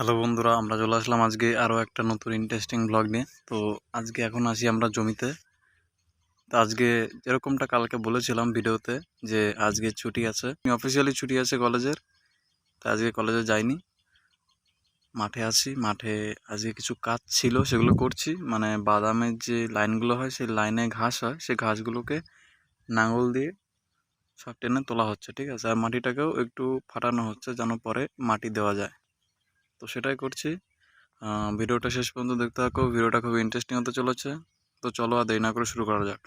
Hello বন্ধুরা, আমরা চলে আসলাম আজকে আরও একটা নতুন ইন্টারেস্টিং ব্লগ নিয়ে। তো আজকে এখন আসি আমরা জমিতে। তো আজকে যেরকমটা কালকে বলেছিলাম ভিডিওতে যে আজকে ছুটি আছে, অফিসিয়ালি ছুটি আছে কলেজের। তো আজকে কলেজে যাইনি, মাঠে আছি। মাঠে আজকে কিছু কাজ ছিল, সেগুলো করছি। মানে বাদামের যে লাইনগুলো হয়, সেই লাইনে ঘাস হয়, সেই ঘাসগুলোকে নাঙল দিয়ে সব টেনে তোলা হচ্ছে, ঠিক আছে। আর মাটিটাকেও একটু ফাটানো হচ্ছে যেন পরে মাটি দেওয়া যায়। তো সেটাই করছি। ভিডিওটা শেষ পর্যন্ত দেখতে থাকো, ভিডিওটা খুব ইন্টারেস্টিং হতে চলেছে। তো চলো আর দেরি না করে শুরু করা যাক।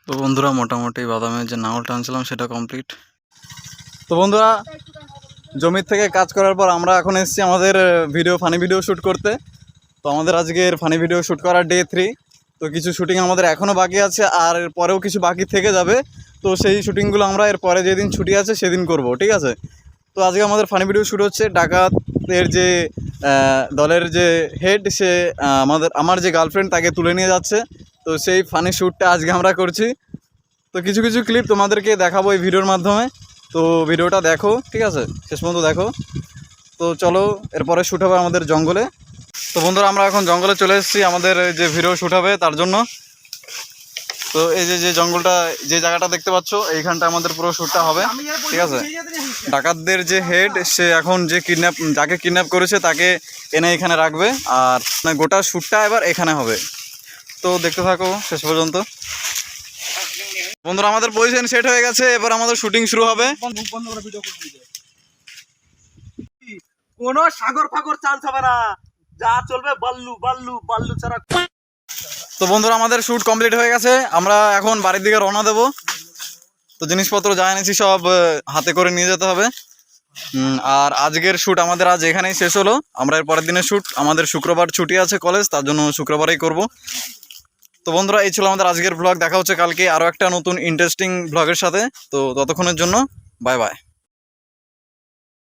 তো বন্ধুরা, মোটামুটি বাদামের যে নাঙল টানছিলাম সেটা কমপ্লিট। তো বন্ধুরা, জমির থেকে কাজ করার পর আমরা এখন এসেছি আমাদের ফানি ভিডিও শ্যুট করতে। তো আমাদের আজকের ফানি ভিডিও শ্যুট করার ডে 3। তো কিছু শুটিং আমাদের এখনও বাকি আছে, আর এর পরেও কিছু বাকি থেকে যাবে। তো সেই শুটিংগুলো আমরা এর পরে যেদিন ছুটি আছে সেদিন করব, ঠিক আছে। তো আজকে আমাদের ফানি ভিডিও শ্যুট হচ্ছে। ডাকাতের যে দলের যে হেড, সে আমার যে গার্লফ্রেন্ড তাকে তুলে নিয়ে যাচ্ছে। তো সেই ফানি শ্যুটটা আজকে আমরা করছি। তো কিছু কিছু ক্লিপ তোমাদেরকে দেখাবো এই ভিডিওর মাধ্যমে। তো ভিডিওটা দেখো, ঠিক আছে, শেষ পর্যন্ত দেখো। তো চলো, এরপরে শ্যুট হবে আমাদের জঙ্গলে। তো বন্ধুরা, আমরা এখন জঙ্গলে চলে এসেছি আমাদের যে ভিডিও শ্যুট হবে তার জন্য। তো এই যে জঙ্গলটা, যে জায়গাটা দেখতে পাচ্ছ, এইখানটা আমাদের পুরো শ্যুটটা হবে, ঠিক আছে। ডাকাতদের যে হেড, সে এখন যাকে কিডন্যাপ করেছে তাকে এনে এখানে রাখবে। আর গোটা শ্যুটটা এবার এখানে হবে। তো দেখতে থাকো শেষ পর্যন্ত। বন্ধুরা, আমাদের পজিশন সেট হয়ে গেছে, এবার আমাদের শুটিং শুরু হবে। কোনো সাগর ফাগর চান্স হবে না, যা চলবে বাল্লু বাল্লু বাল্লু ছাড়া। তো বন্ধুরা, আমাদের শ্যুট কমপ্লিট হয়ে গেছে, আমরা এখন বাড়ির দিকে রওনা দেব। তো জিনিসপত্র যা এনেছি সব হাতে করে নিয়ে যেতে হবে। আর আজকের শ্যুট আমাদের আজ এখানেই শেষ হলো। আমরা এর পরের দিনের শ্যুট, আমাদের শুক্রবার ছুটি আছে কলেজ, তার জন্য শুক্রবারেই করব। তো বন্ধুরা, এই ছিল আমাদের আজকের ব্লগ। দেখা হচ্ছে কালকে আরও একটা নতুন ইন্টারেস্টিং ব্লগের সাথে। তো ততক্ষণের জন্য বাই বাই।